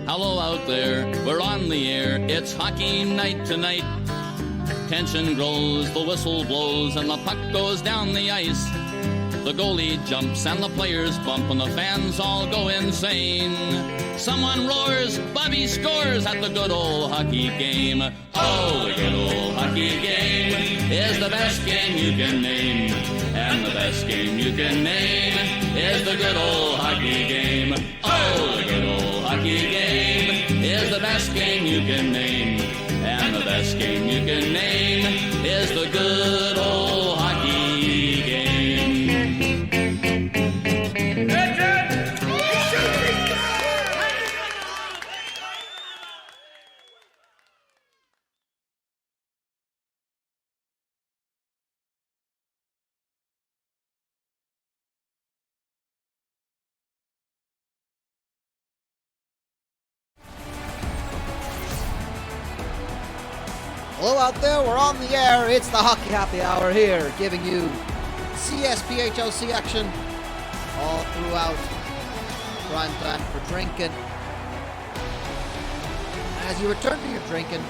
Hello out there, we're on the air, it's hockey night tonight. Tension grows, the whistle blows, and the puck goes down the ice. The goalie jumps and the players bump and the fans all go insane. Someone roars, Bobby scores at the good old hockey game. Oh, the good old hockey game is the best game you can name. And the best game you can name is the good old hockey game. Oh, the good old hockey game is the best game you can name. And the best game you can name is the good old hockey game. Hello out there, we're on the air. It's the Hockey Happy Hour here, giving you CSPHLC action all throughout prime time for drinking. As you return to your drinking,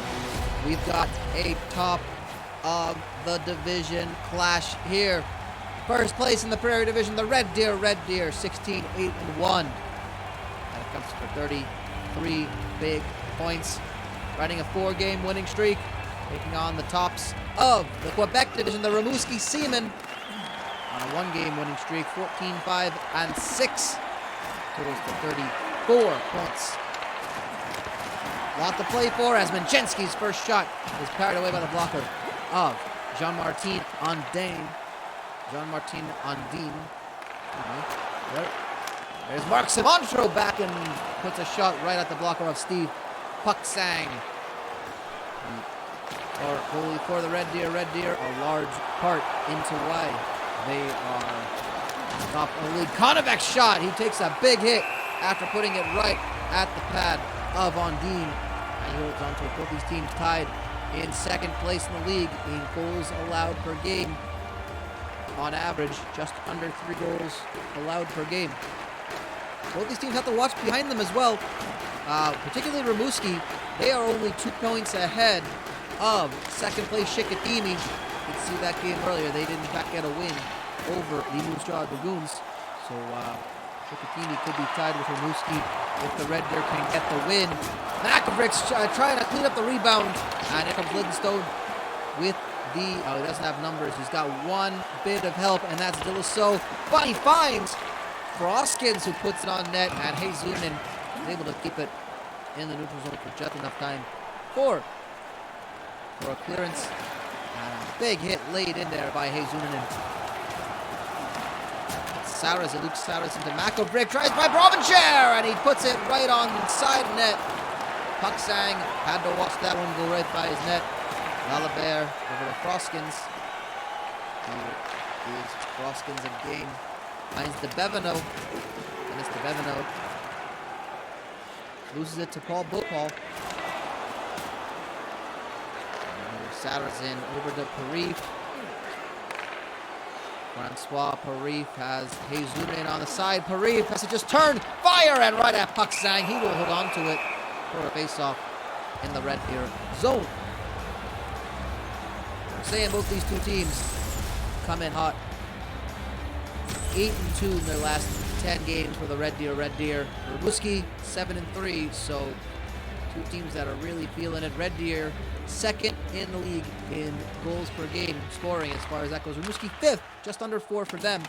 we've got a top of the division clash here. First place in the Prairie Division, the Red Deer 16-8-1. That comes for 33 big points, riding a 4-game winning streak. Taking on the tops of the Quebec Division, the Rimouski Seamen, on a 1-game winning streak, 14-5-6, totals to 34 points. Lot to play for as Manchenski's first shot is parried away by the blocker of Jean-Martin Andin. There's Mark Simantro back and puts a shot right at the blocker of Steve Pucksang. Or goalie for the Red Deer, a large part into why they are top of the league. Konovec's shot, he takes a big hit after putting it right at the pad of Ondine. And he holds on to it. Both these teams tied in second place in the league in goals allowed per game. On average, just under 3 goals allowed per game. Both these teams have to watch behind them as well. Particularly Rimouski, they are only 2 points ahead of second place Chicoutimi. You could see that game earlier. They did in fact get a win over the Moose Jaw Dragoons. So Chicoutimi could be tied with Rimouski if the Red Deer can get the win. McAvrick's trying to clean up the rebound. And here comes Lidstone with the... Oh, he doesn't have numbers. He's got one bit of help, and that's Dilliso. But he finds Froskins, who puts it on net, and Hazunen is able to keep it in the neutral zone for just enough time for a clearance. And a big hit laid in there by Hazunen. Luke Saras into McAvrick, tries by Brovancher, and he puts it right on the side net. Pucksang had to watch that one go right by his net. Lalibert over to Froskins. Here is Froskins again. Finds DeBevino. And it's DeBevino. Loses it to Paul Bopal. Sarazin over to Parif. Francois Parif has Hazunen on the side. Parif has to just turn, fire, and right at Pucksang. He will hold on to it for a face-off in the Red Deer zone. I'm saying both these two teams come in hot. 8-2 in their last 10 games for the Red Deer. Rimouski 7-3, so two teams that are really feeling it. Red Deer second in the league in goals per game scoring as far as that goes. Rimouski 5th, just under 4 for them,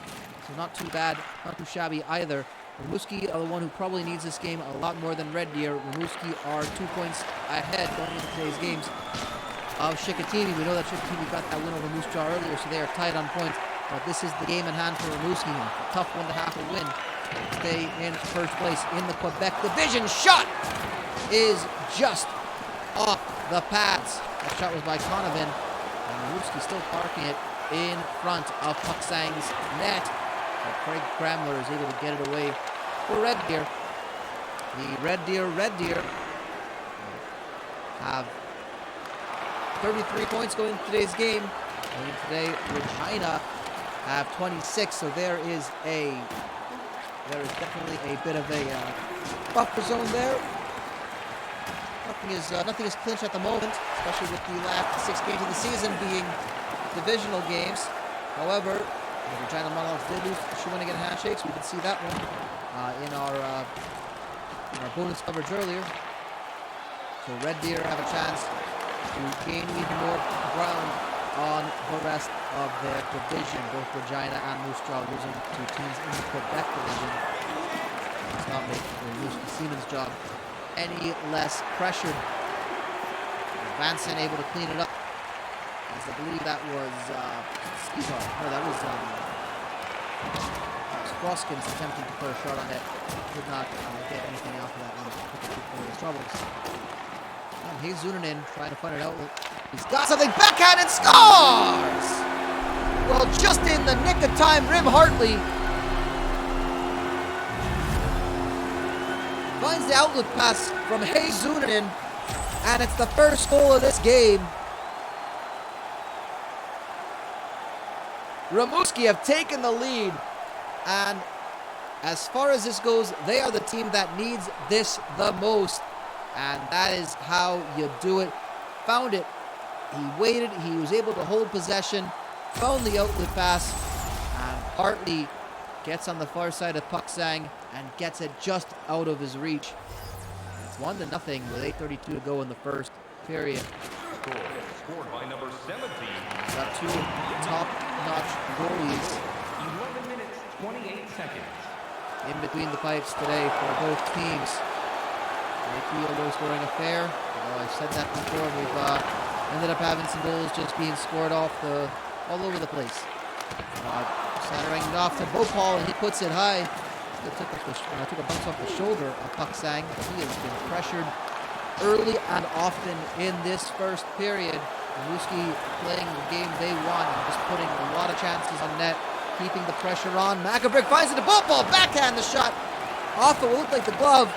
so not too bad, not too shabby either. Rimouski are the one who probably needs this game a lot more than Red Deer. Rimouski are 2 points ahead going into today's games of Chicoutimi. We know that Chicoutimi got that win over Moose Jaw earlier, so they are tied on points. But this is the game in hand for Rimouski. A tough one to have to win. Stay in first place in the Quebec Division. Shot is just off the pads. That shot was by Conovan. And Rimouski still parking it in front of Pucksang's net. But Craig Cramler is able to get it away for Red Deer. The Red Deer have 33 points going into today's game. And today, Regina have 26, so there is definitely a bit of a buffer zone there. Nothing is clinched at the moment, especially with the last 6 games of the season being divisional games. However, the Regina Monarchs did lose to Shawinigan Handshakes. We can see that one in our bonus coverage earlier. So Red Deer have a chance to gain even more ground on the rest of their division. Both Regina and Moose Jaw losing to teams in the Quebec division. It's not making the Rimouski Seamen's job any less pressured. Vanson able to clean it up. As I believe that was Sproskins attempting to put a shot on net. Did not get anything out of that one. Took his troubles. And he's zooming in, trying to find an outlet. He's got something, backhand and scores! Well, just in the nick of time, Rim Hartley finds the outlet pass from Hayes Zunanen, and it's the first goal of this game. Rimouski have taken the lead, and as far as this goes, they are the team that needs this the most, and that is how you do it. Found it. He waited. He was able to hold possession, found the outlet pass, and Hartley gets on the far side of Puksang and gets it just out of his reach. It's 1-0 with 8:32 to go in the first period. Scored by number 17. Got two top-notch goalies 11 minutes, 28 seconds. in between the pipes today for both teams. They feel low scoring affair. I've said that before. We've ended up having some goals just being scored off all over the place. Centering it off to Bhopal, and he puts it high. It took a bounce off the shoulder of Puksang. He has been pressured early and often in this first period. Rimouski playing the game they want and just putting a lot of chances on net, keeping the pressure on. Mackelbrick finds it to Bhopal, backhand the shot off it looked like the glove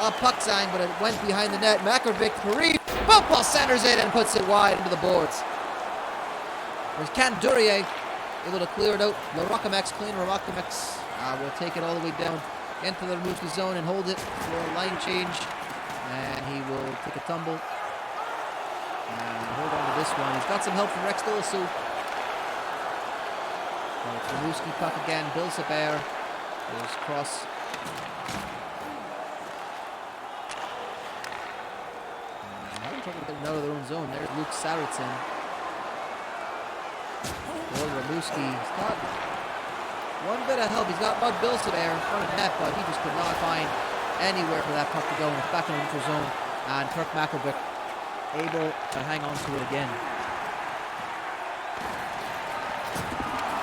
of Puksang, but it went behind the net. Mackelbrick, Marie, Bhopal centers it and puts it wide into the boards. There's Can Duryea able to clear it out. Larockamex, clean Larockamex will take it all the way down into the Rimouski zone and hold it for a line change. And he will take a tumble and hold on to this one. He's got some help from Rex Dolasu. It's Rimouski puck again. Bill Sabert goes cross. Having trouble getting out of their own zone. There's Luke Saracen. For Rimouski. He's got one bit of help. He's got Bud Bilson there in front of net, but he just could not find anywhere for that puck to go. And it's back in the neutral zone. And Kirk Mackelbrick able to hang on to it again.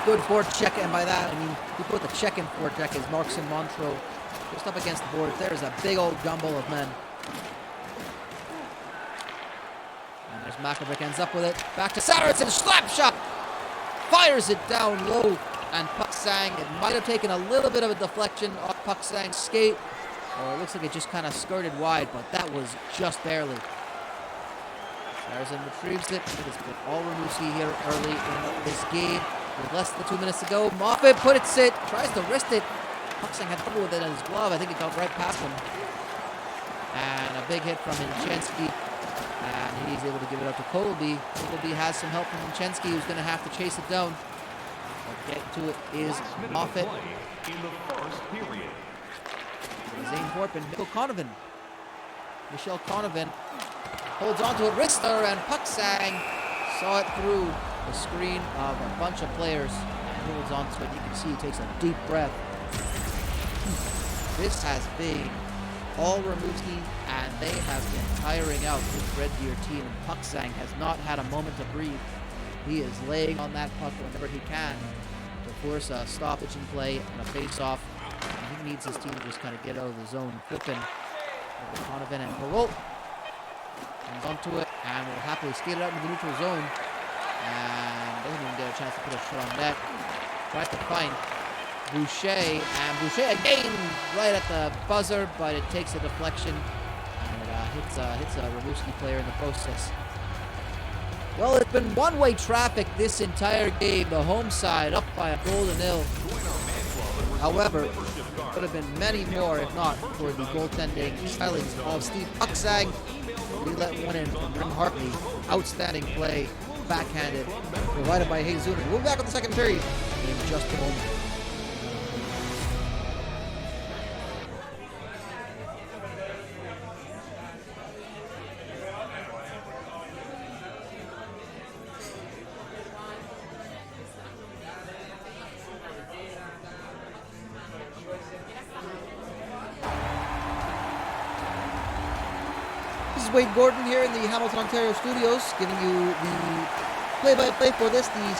Good forecheck, and by that, I mean, he put the check in forecheck as Markson Montreux just up against the board. There's a big old gumble of men. And there's Mackelbrick, ends up with it. Back to Saracen, slap shot! Fires it down low, and Puksang, it might have taken a little bit of a deflection off Puksang's skate, or it looks like it just kind of skirted wide, but that was just barely. Saracen retrieves it. It has been all Rimouski here early in this game. With less than 2 minutes to go, Moffat put it sit, tries to wrist it. Puksang had trouble with it in his glove. I think it got right past him. And a big hit from Inchensky. And he's able to give it up to Colby. Colby has some help from Inchensky, who's going to have to chase it down. But getting to it is Moffat. In the first period. Zane Thorpe and Michelle Conovan holds on to it. Rister and Puksang saw it through the screen of a bunch of players and holds on to it. You can see he takes a deep breath. This has been all Rimouski, and they have been tiring out this Red Deer team. And Puksang has not had a moment to breathe. He is laying on that puck whenever he can to force a stoppage in play and a face-off. And he needs his team to just kind of get out of the zone. Flipping over Conovan and Perrault. Comes onto it and will happily skate it out into the neutral zone. And doesn't even get a chance to put a shot on net. Tries to find Boucher, and Boucher again right at the buzzer, but it takes a deflection and it hits a Rimouski player in the process. Well, it's been one-way traffic this entire game. The home side up by a goal to nil. However, could have been many more if not for the goaltending stylings of Steve Pucksang. He let one in from Rim Hartley. Outstanding play, backhanded, provided by Hayes Zuner. We'll be back with the second period in just a moment. This is Wade Gordon here in the Hamilton, Ontario studios, giving you the play-by-play for this, the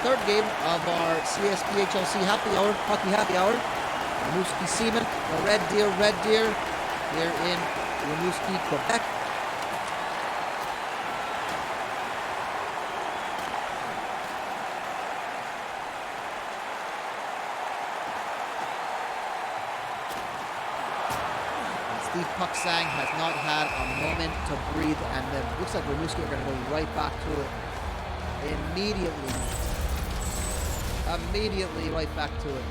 third game of our CSPHLC hockey happy hour. Rimouski Seamen, the Red Deer, here in Rimouski, Quebec. Steve Pucksang has not had a moment to breathe, and then looks like Rimouski are going to go right back to it immediately. Immediately right back to it.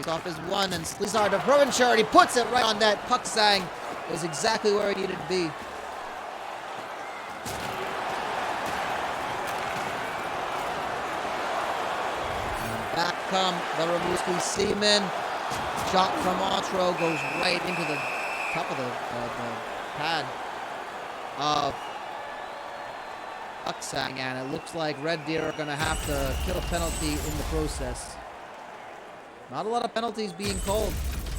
Off is one, and Slizar to Provencher, he puts it right on net. Pucksang is exactly where he needed to be. Back come the Rimouski Seamen. Shot from Montreux goes right into the top of the pad of Pucksang, and it looks like Red Deer are going to have to kill a penalty in the process. Not a lot of penalties being called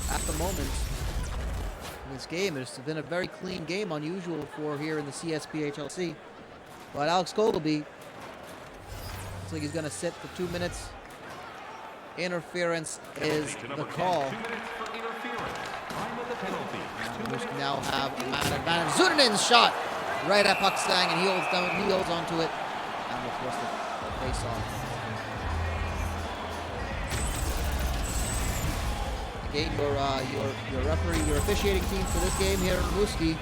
at the moment in this game. It's been a very clean game, unusual for here in the CSPHLC. But Alex Kogelby looks like he's going to sit for 2 minutes. Interference is the call. 2 minutes for interference. Time of the penalty. We now have a man advantage. Zunanen's shot right at Pucksang, and he holds onto it. And we'll force the face off. Again, your referee, your officiating team for this game here in Rimouski.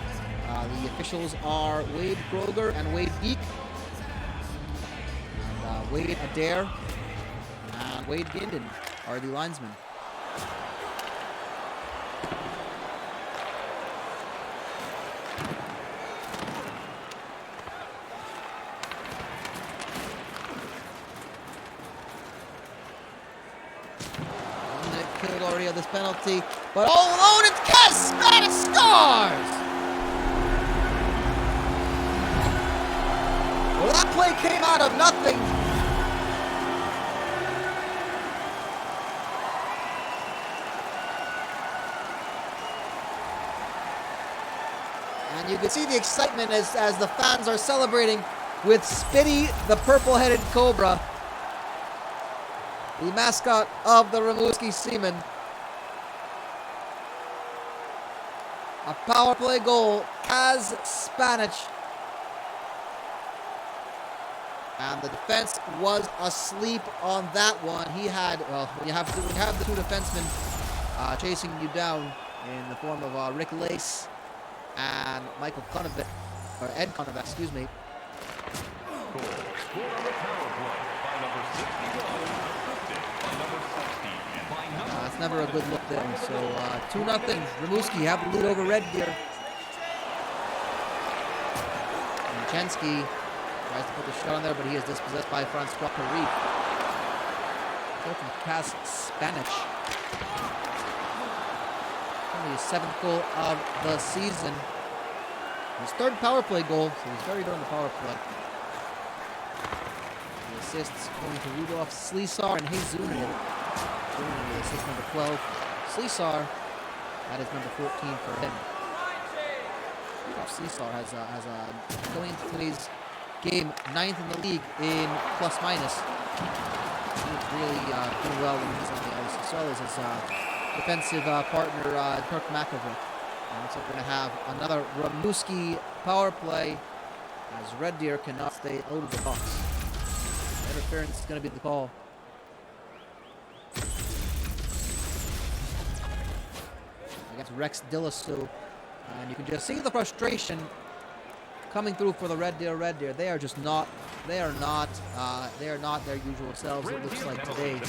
The officials are Wade Kroger and Wade Geek. And Wade Adair and Wade Ginden are the linesmen. Killed already of this penalty, but all alone, it's CSPHLC scores! Well, that play came out of nothing. And you can see the excitement as the fans are celebrating with Spitty, the purple-headed cobra, the mascot of the Rimouski Seamen. A power play goal, CSPHLC. And the defense was asleep on that one. He had, well, when you have the two defensemen chasing you down in the form of Rick Lace and Michael Conovic, or Ed Conovic, excuse me. Goal. Scored on the power play by number 61. It's never a good look there. So 2-0. Rimouski have the lead over Red Deer. Chensky tries to put the shot on there, but he is dispossessed by Francois Parif. Goal from CSPHLC. Only his 7th goal of the season. His 3rd power play goal, so he's very good on the power play. The assists going to Rudolph Slizar and Hayes Zuner. The assist number 12. Slizar, that is number 14 for him. Slizar has going into today's game 9th in the league in plus minus. He's really doing well when he's on the ice, as well as his defensive partner Kirk McEvoy. And looks like we're going to have another Rimouski power play as Red Deer cannot stay out of the box. Interference is going to be the call. It's Rex Dillisu. And you can just see the frustration coming through for the Red Deer. They are just not, they are not their usual selves, it looks like today.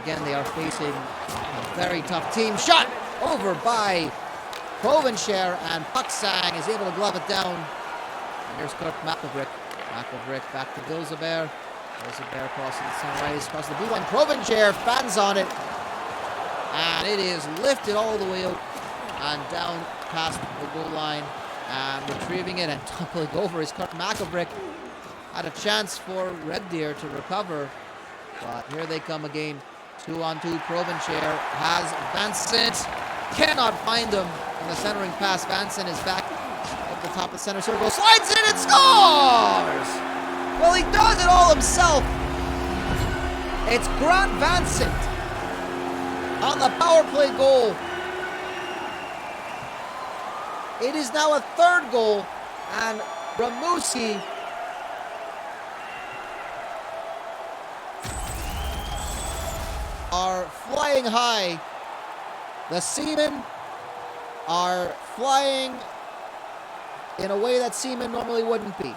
Again, they are facing a very tough team. Shot over by Provencher, and Pucksang is able to glove it down. And here's Kurt McElvrick. McElvrick back to Bilzebert. Bilzebert crosses the sunrise, crosses the blue line. Provencher fans on it. And it is lifted all the way out and down past the goal line. And retrieving it and tumbling over is Kurt McElvrick. Had a chance for Red Deer to recover. But here they come again. 2-on-2. Provencher has Vincent. Cannot find him. And the centering pass. Vincent is back at the top of center circle. Slides in and scores! Well, he does it all himself. It's Grant Vincent on the power play goal. It is now a third goal, and Rimouski are flying high. The Seamen are flying in a way that Seamen normally wouldn't be.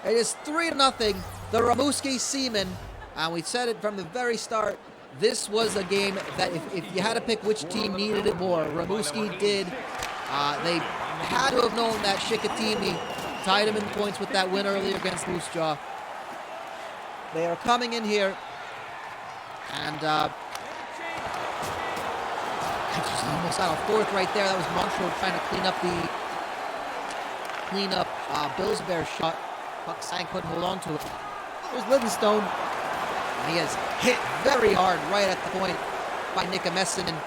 It is 3-0, the Rimouski Seamen, and we said it from the very start. This was a game that if you had to pick which team needed it more, Rimouski did. They had to have known that Chicoutimi tied him in points with that win earlier against Moose Jaw. They are coming in here, and just almost out of fourth right there. That was Montreux trying to clean up Billsbear's shot. Pucksang couldn't hold on to it. There's Livingstone. And he has hit very hard right at the point by Nick Messinen.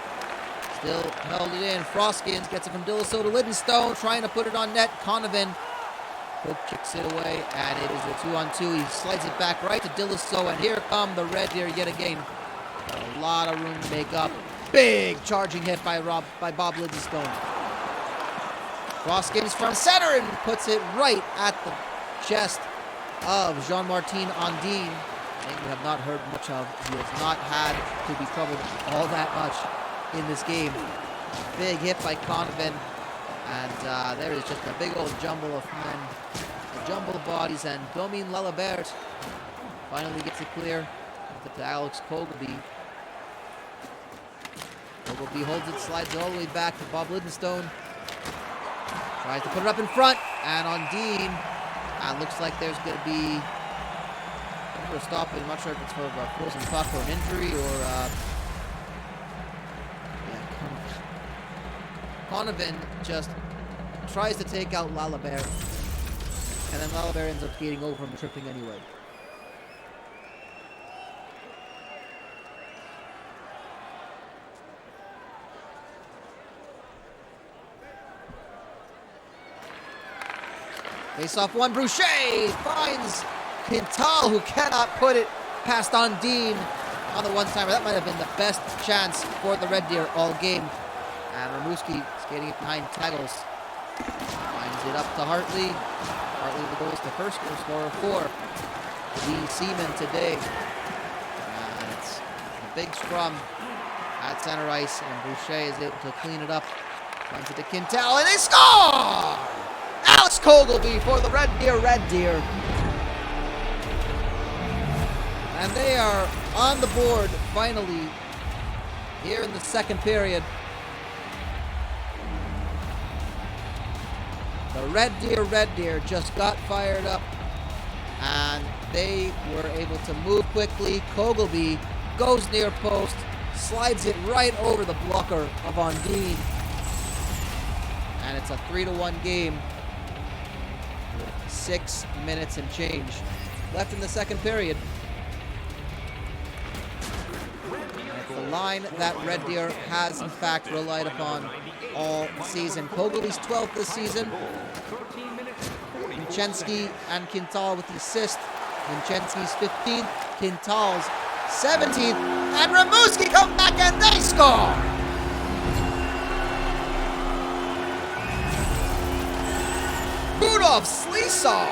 Still held it in. Froskins gets it from Dilliso to Livingstone, trying to put it on net. Conovan Cook kicks it away, and it is a 2-on-2. He slides it back right to Dilliso, and here come the Red Deer yet again. A lot of room to make up. Big charging hit by Bob Livingstone. Froskins from center and puts it right at the chest of Jean-Martin Ondine. I think we have not heard much of. He has not had to be troubled all that much in this game. Big hit by Conovan. And there is just a big old jumble of men. A jumble of bodies. And Domine Lalibert finally gets it clear. To Alex Kogelby. Kogelby holds it, slides it all the way back to Bob Livingstone. Tries to put it up in front. And Ondine. Looks like there's going to be a stoppage. I'm not sure if it's for a frozen puck or an injury or... Conovan just tries to take out Lalibert, and then Lalibert ends up skating over him, tripping anyway. Face off one, Boucher finds Pintal, who cannot put it past Ondine on the one-timer. That might have been the best chance for the Red Deer all game. And Rimouski skating it behind Taggles. Finds it up to Hartley. Hartley the goal is the first goal scorer for the Seamen today. And it's a big scrum at center ice, and Boucher is able to clean it up. Finds it to Quintal, and they score! Alex Kogelby for the Red Deer. And they are on the board finally here in the second period. The Red Deer just got fired up, and they were able to move quickly. Kogelby goes near post, slides it right over the blocker of Ondine, and it's a 3-1 game with 6 minutes and change left in the second period. And it's the line that Red Deer has in fact relied upon all season. Kogelby's 12th this season. Vincenski and Quintal with the assist. Vincenski's 15th, Quintal's 17th, and Rimouski come back and they score! of Sleesaw.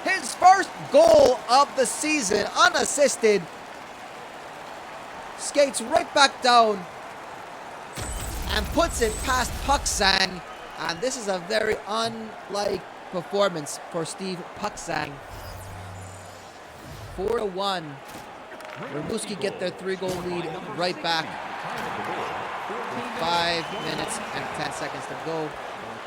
His first goal of the season, unassisted. Skates right back down and puts it past Puksang. And this is a very unlike performance for Steve Puksang. 4-1. Rimouski get their 3-goal lead right back. With 5 minutes and 10 seconds to go.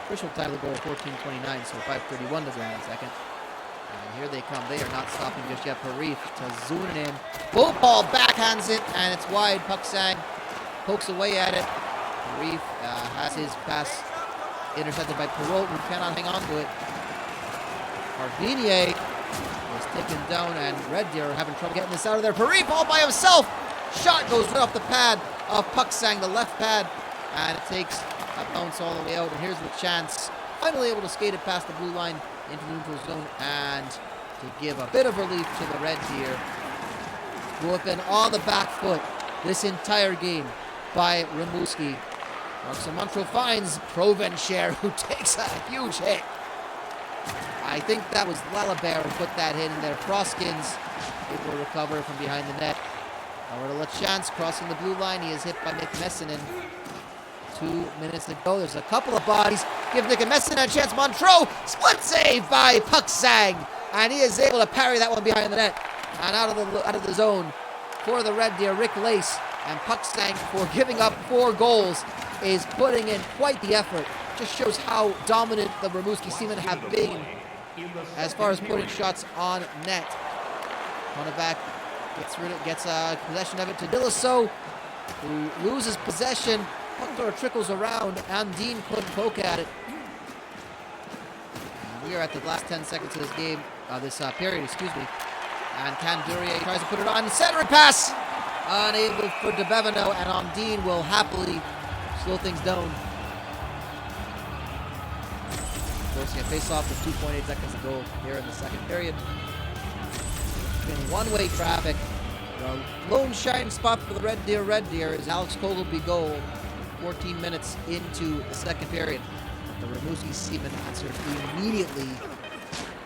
Official time of the goal 14:29, so 5:31 to go in a second. And here they come. They are not stopping just yet. Parif to Zunanin. Bull ball backhands it, and it's wide. Puksang pokes away at it. Parif has his pass intercepted by Perrault, who cannot hang on to it. Arvinier is taken down, and Red Deer are having trouble getting this out of there. Parif all by himself. Shot goes right off the pad of Puksang, the left pad, and it takes a bounce all the way out. And here's the chance. Finally able to skate it past the blue line into the neutral zone, and to give a bit of relief to the Red Deer, who have been on the back foot this entire game by Rimouski. Marks Montreux finds Provencher, who takes a huge hit. I think that was Lalibert who put that hit in there. Froskins able to recover from behind the net. Over to LaChance crossing the blue line. He is hit by Nick Messinen. 2 minutes to go. There's a couple of bodies. Give Nick Messinen a chance. Montreux, split save by Puksang, and he is able to parry that one behind the net and out of the zone for the Red Deer. Rick Lace, and Puksang, for giving up 4 goals, is putting in quite the effort. Just shows how dominant the Rimouski Seamen have been as far as putting shots on net. Honeback gets possession of it to Dillaso, who loses possession. Puck sort of trickles around, and Dean couldn't poke at it. And we are at the last 10 seconds of this game, this period, excuse me. And Canduria tries to put it on. Centering pass! Unable for DeBevino, and Ondine will happily slow things down. Forcing a face-off with 2.8 seconds to go here in the second period. In one-way traffic. The lone shining spot for the Red Deer is Alex Kogel-Bigot, 14 minutes into the second period. The Rimouski Seamen answered immediately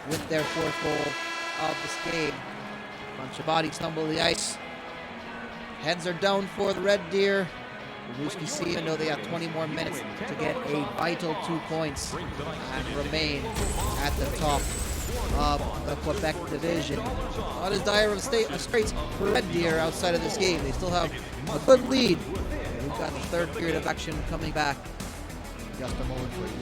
with their 4th goal of this game. Bunch of bodies tumble to the ice. Heads are down for the Red Deer. Rimouski Seamen know they have 20 more minutes to get a vital 2 points and remain at the top of the Quebec division. Not as dire of a straits for Red Deer outside of this game. They still have a good lead. We've got the third period of action coming back in just a moment for you.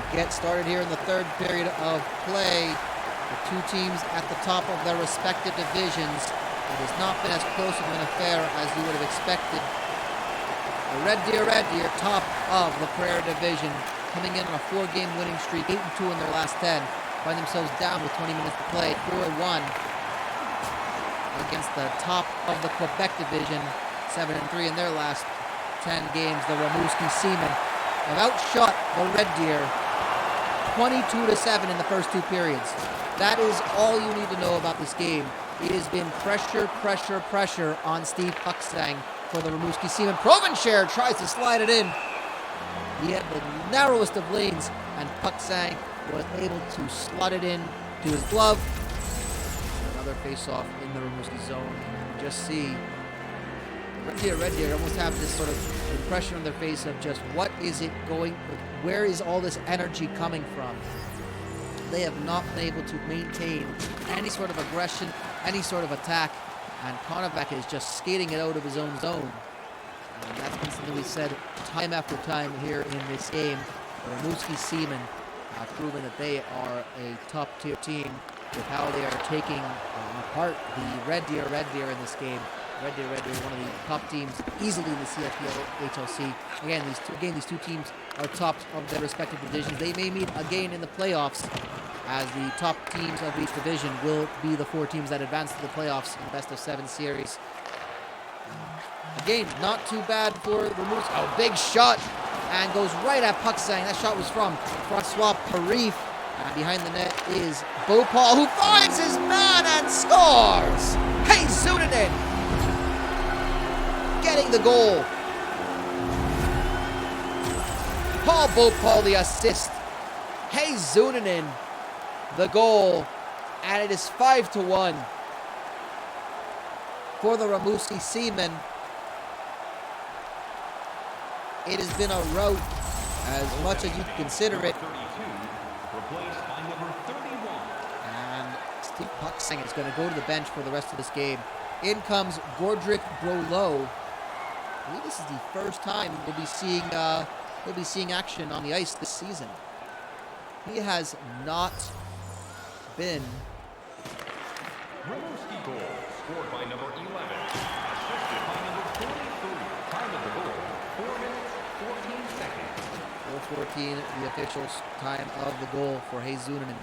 Get started here in the third period of play. The two teams at the top of their respective divisions. It has not been as close of an affair as you would have expected. The Red Deer, top of the Prairie Division, coming in on a 4-game winning streak, 8-2 in their last 10, find themselves down with 20 minutes to play, 4-1 against the top of the Quebec Division, 7-3 in their last 10 games. The Rimouski Seamen have outshot the Red Deer 22-7 in the first 2 periods. That is all you need to know about this game. It has been pressure on Steve Puksang for the Rimouski Seamen. Provencher tries to slide it in. He had the narrowest of lanes, and Puksang was able to slot it in to his glove. Another face-off in the Rimouski zone. You just see Red Deer almost have this sort of impression on their face of just what is it going, where is all this energy coming from? they have not been able to maintain any sort of aggression, any sort of attack, and Konovac is just skating it out of his own zone. And that's been something we said time after time here in this game. The Rimouski Seamen have proven that they are a top-tier team with how they are taking apart the Red Deer in this game. Red Deer, one of the top teams easily in the CSPHLC. Again, these two teams are top of their respective divisions. They may meet again in the playoffs, as the top teams of each division will be the 4 teams that advance to the playoffs in the best-of-7 series. Again, not too bad for Rimouski. Oh, big shot, and goes right at Puksang. That shot was from Francois Parif. And behind the net is Bhopal, who finds his man and scores! Hey, Zunanen getting the goal. Paul Bhopal the assist. Hey, Zunanen the goal. And it is 5-1 for the Rimouski Seamen. It has been a rout, as much as you can consider it. And Steve Puksang is going to go to the bench for the rest of this game. In comes Gordrick Brolo. I believe this is the first time we'll be seeing action on the ice this season. He has not been. Rimouski goal scored by number 11, assisted by number 23. Time of the goal, 4 minutes, 14 seconds. 4:14, the officials' time of the goal for Hazunanen.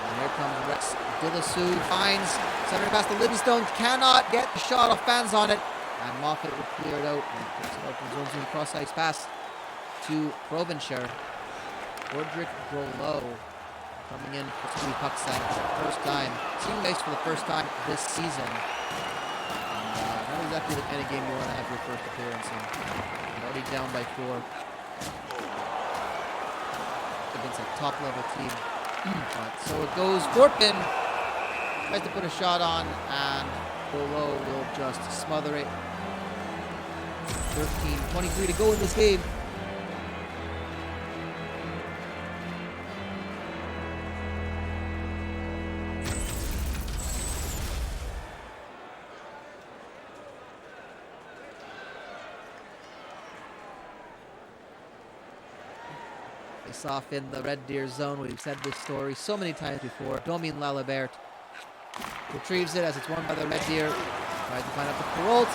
And here comes Rex Dillasu, finds center pass to Livingstone, cannot get the shot off, fans on it, and Moffat will clear it out and puts it out in zone 2 cross ice pass to Provencher. Gordrick Brolo coming in for Steve Puksang for the first time. Seeing ice for the first time this season. And, not exactly the kind of game you want to have your first appearance in. You're already down by 4 against a top-level team. So it goes. Gorpin tries to put a shot on, and Brolo will just smother it. 13:23 to go in this game. Face off in the Red Deer zone. We've said this story so many times before. Domin Lalibert retrieves it as it's won by the Red Deer. Tries to find out the Perrault.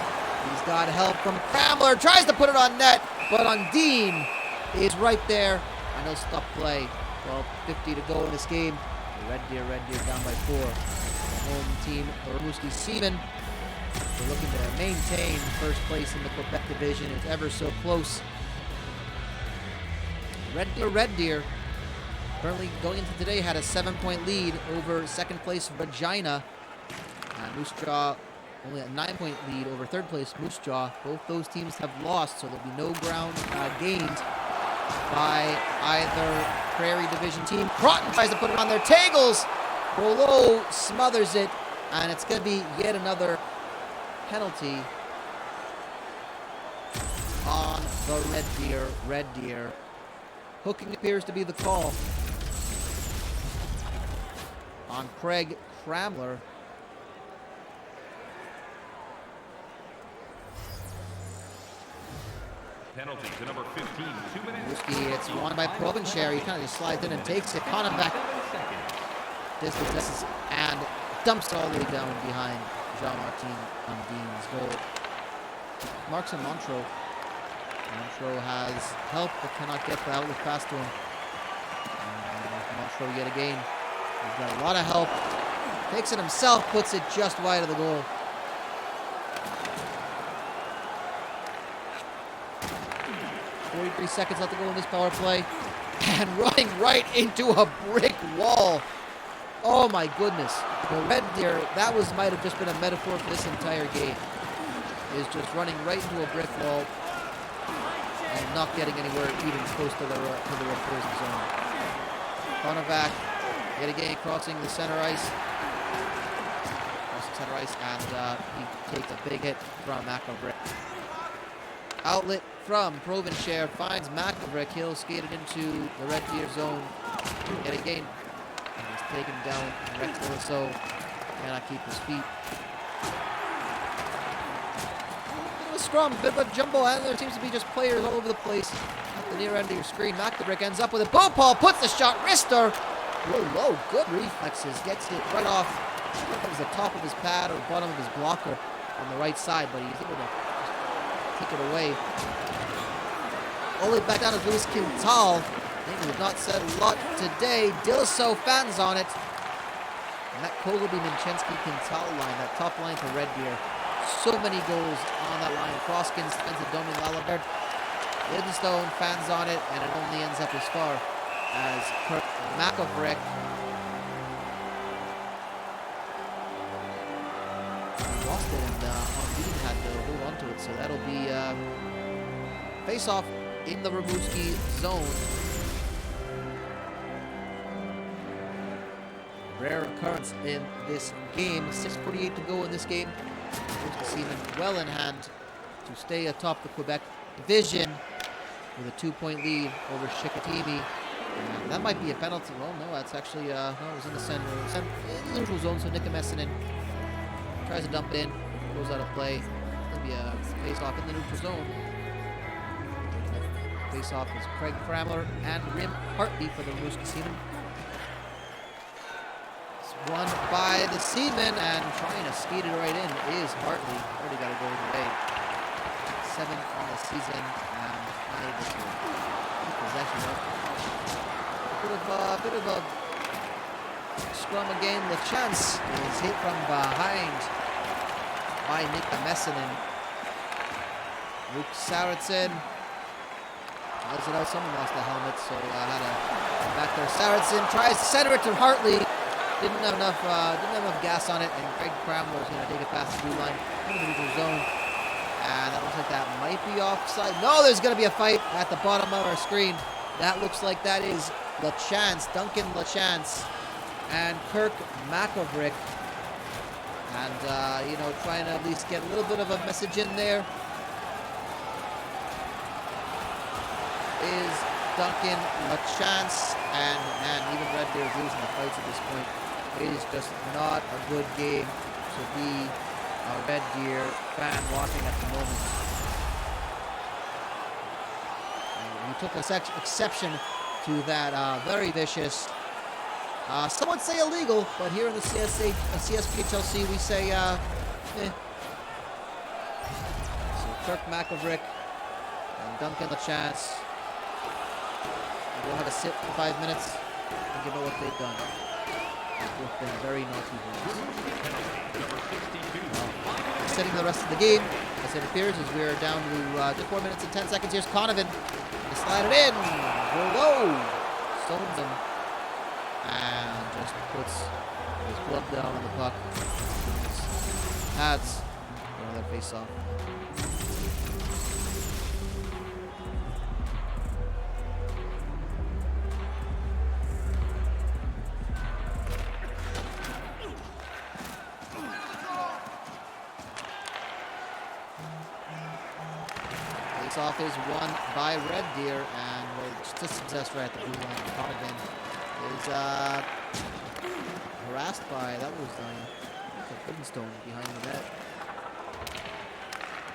He's got help from Cramler. Tries to put it on net, but Undine is right there. And he'll stop play. 12:50 to go in this game. The Red Deer down by 4. The home team, the Rimouski Seamen, they're looking to maintain first place in the Quebec division. It's ever so close. Red Deer, currently going into today, had a 7-point lead over second place Regina. And Moose Jaw only a 9-point lead over third place Moose Jaw. Both those teams have lost, so there'll be no ground gained by either Prairie Division team. Croton tries to put it on their Tagles. Brolo smothers it, and it's going to be yet another penalty on the Red Deer. Hooking appears to be the call on Craig Cramler. Penalty to number 15, 2 minutes. Whiskey, it's won by Provencher. He kind of just slides in and takes it. Konovac distance and dumps it all the way down behind Jean-Martin Undine's goal. Marks and Montreux. Montreux has help but cannot get the outlet pass to him. And Montreux yet again. He's got a lot of help. Takes it himself, puts it just wide of the goal. .43 seconds left to go in this power play. And running right into a brick wall. Oh my goodness. The Red Deer, that might have just been a metaphor for this entire game. Is just running right into a brick wall. And not getting anywhere even close to the opposing zone. Konovac yet again crossing the center ice. And he takes a big hit from McElbrick. Outlet from Provencher finds McElbrick. He'll skate it into the Red Deer zone. Yet again, And he's taken down. Rex Diliso cannot keep his feet. Bit of a scrum, bit of a jumbo, and there seems to be just players all over the place at the near end of your screen. McDebrick ends up with it. Boom, Paul puts the shot. Wrister. Whoa, good reflexes. Gets it right off. I don't know if it was the top of his pad or bottom of his blocker on the right side, but he's able to take it away. All the way back down is Louis Quintal. I think we've not said a lot today. Diliso fans on it. And that Kogelby, Minchensky, Quintal line, that top line for Red Deer. So many goals on that line. Croskins, fans of Domi Lalibert. Livingstone fans on it, and it only ends up as far as Kirk McElvrick. Lost it, and Dean had to hold on to it, so that'll be face-off in the Rimouski zone. Rare occurrence in this game. 6:48 to go in this game. Rimouski Seamen well in hand to stay atop the Quebec division with a 2-point lead over Chicoutimi. And that might be a penalty. Well, no, that's actually, no, it was in the center. In the neutral zone, so Nika Messinen tries to dump in, goes out of play. It'll be a face-off in the neutral zone. Face-off is Craig Cramler and Rim Hartley for the Rimouski Seamen. It's won by the Seamen, and trying to skate it right in is Hartley. Already got a goal today. 7 on the season, and unable to keep possession of. Bit of a scrum again. The chance is hit from behind by Nika Messinen. Luke Saracen has it out. Someone lost the helmet, so had a back there. Saracen tries to center it to Hartley. Didn't have enough gas on it, and Craig Cramler is going to take it past the blue line into the neutral zone. And that looks like that might be offside. No, there's going to be a fight at the bottom of our screen. That looks like that is LaChance, Duncan LaChance, and Kirk McElvrick. And, you know, trying to at least get a little bit of a message in there is Duncan LaChance. And even Red Deer is losing the fights at this point. It is just not a good game to be a Red Deer fan watching at the moment. And we took exception to that very vicious, some would say illegal, but here in the CSPHLC we say, eh. So Kirk McElvrick and Duncan LaChance will have a sit for 5 minutes and give it what they've done. They've both been very naughty boys. Setting the rest of the game, as it appears, as we are down to just 4 minutes and 10 seconds. Here's Conovan. They slide it in. Whoa! Stones him. And just puts his glove down on the puck. Pads. Another face off. Off is won by Red Deer, and just a success right at the blue line. Conovan is harassed by, that was Livingstone behind the net.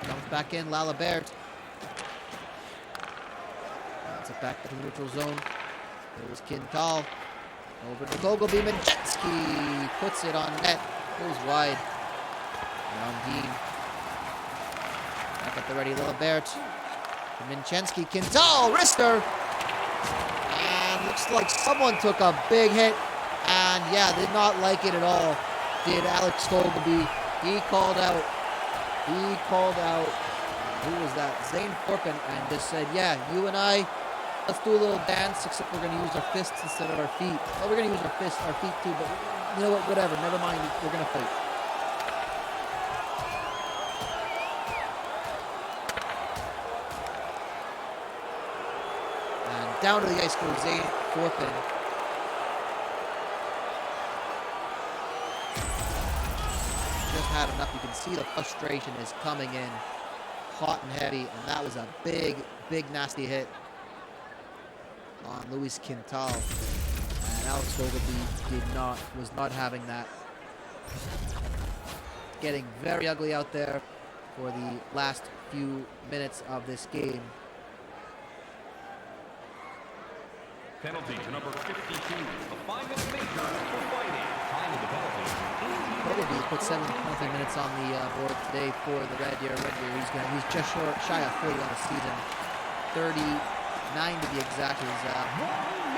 Comes back in, Lalibert. That's it back to the neutral zone. There was Quintal. Over to Kogelby. Minchensky puts it on net. Goes wide. Around Dean. Back at the ready, Lalibert. Minchensky, Quintal, Wrister, and looks like someone took a big hit, and yeah, did not like it at all, did Alex Kogelby. He called out, who was that, Zane Forpin, and just said, yeah, you and I, let's do a little dance, except we're going to use our fists instead of our feet. Well, we're going to use our feet too, but you know what, whatever, never mind, we're going to fight. Down to the ice goes Zane Forpin. Just had enough. You can see the frustration is coming in hot and heavy, and that was a big, nasty hit on Louis Quintal. And Alex Fogelby was not having that. Getting very ugly out there for the last few minutes of this game. Penalty to number 52. A 5-minute major for fighting. Time of the penalty. Fogelby put 7 penalty minutes on the board today for the Red Deer. He's just shy of 40 on the season. 39 to be exact. His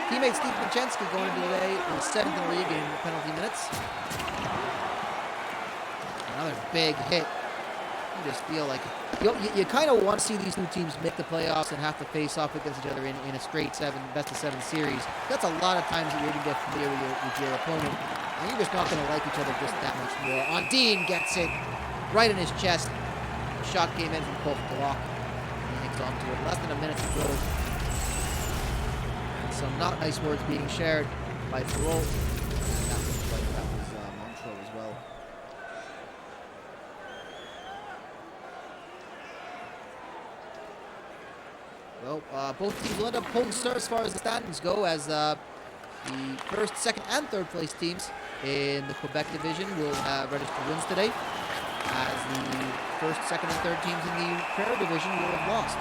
teammate Steve Pachenski going into today was 7th in the league in penalty minutes. Another big hit. You just feel like you kind of want to see these two teams make the playoffs and have to face off against each other in a straight best of 7 series. That's a lot of times that you're going to get familiar with your opponent, and you're just not going to like each other just that much more. Ondine gets it right in his chest. The shot came in from Cole Block. He hangs on to it. Less than a minute to go. And some not nice words being shared by Farrell. That was Montreux as well. Well, both teams will end up pulling start as far as the standings go, as the first, second, and third place teams in the Quebec division will register wins today, as the first, second, and third teams in the Prairie division will have lost.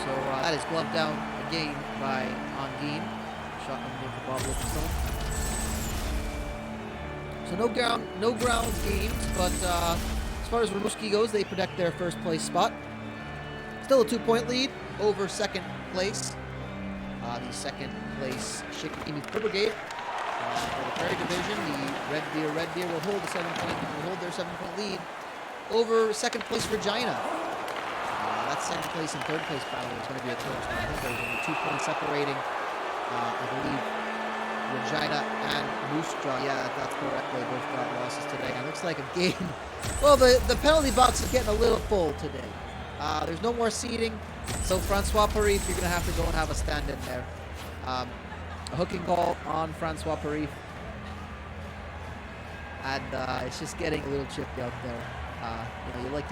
So that is gloved down again by Onguin. Shot coming in for Bob Wilkinson. So no ground games, but as far as Rimouski goes, they protect their first place spot. Still a 2-point lead over second place. The second place Chicoutimi Brigade. For the Prairie division, the Red Deer will hold their 7-point lead over second place Regina. That second place and third place battle is going to be a close one. I think there's only 2 points separating, I believe, Regina and Moose Jaw. Yeah, that's correct. They both got losses today. And it looks like a game. Well, the penalty box is getting a little full today. There's no more seating, so Francois Parif, you're going to have to go and have a stand-in there. A hooking call on Francois Parif. And it's just getting a little chippy out there. You like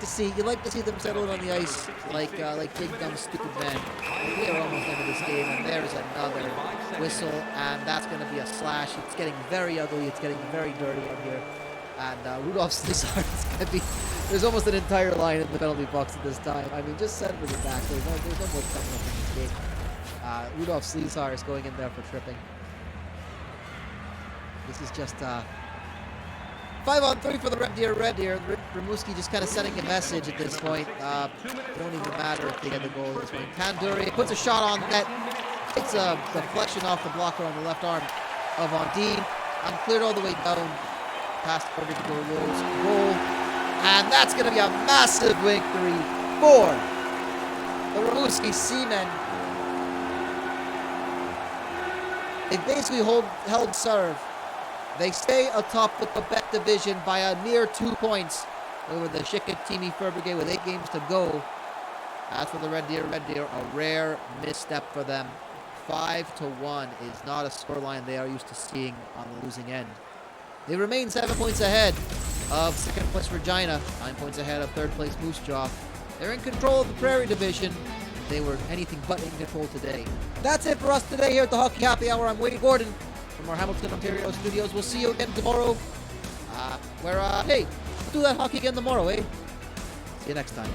to see them settle on the ice like big dumb stupid men. We are almost into this game, and there's another whistle, and that's going to be a slash. It's getting very ugly. It's getting very dirty out here. And Rudolph Slizar is going to be... There's almost an entire line in the penalty box at this time. I mean, just send it back. There's no more coming up in this game. Rudolph Slizar is going in there for tripping. This is just 5-on-3 for the Red Deer. Rimouski just kind of sending a message at this point. It won't even matter if they get the goal at this point. Kanduri puts a shot on net. It's a deflection off the blocker on the left arm of Ondine. And cleared all the way down past the goal. And that's going to be a massive victory for the Rimouski Seamen. They basically held serve. They stay atop the Quebec division by a mere 2 points over the Chicoutimi Fur Brigade with 8 games to go. As for the Red Deer, a rare misstep for them. 5-1 is not a scoreline they are used to seeing on the losing end. They remain 7 points ahead of second place Regina, 9 points ahead of third place Moose Jaw. They're in control of the Prairie division. They were anything but in control today. That's it for us today here at the Hockey Happy Hour. I'm Wade Gordon from our Hamilton, Ontario studios. We'll see you again tomorrow. Hey, we'll do that hockey again tomorrow, eh? See you next time.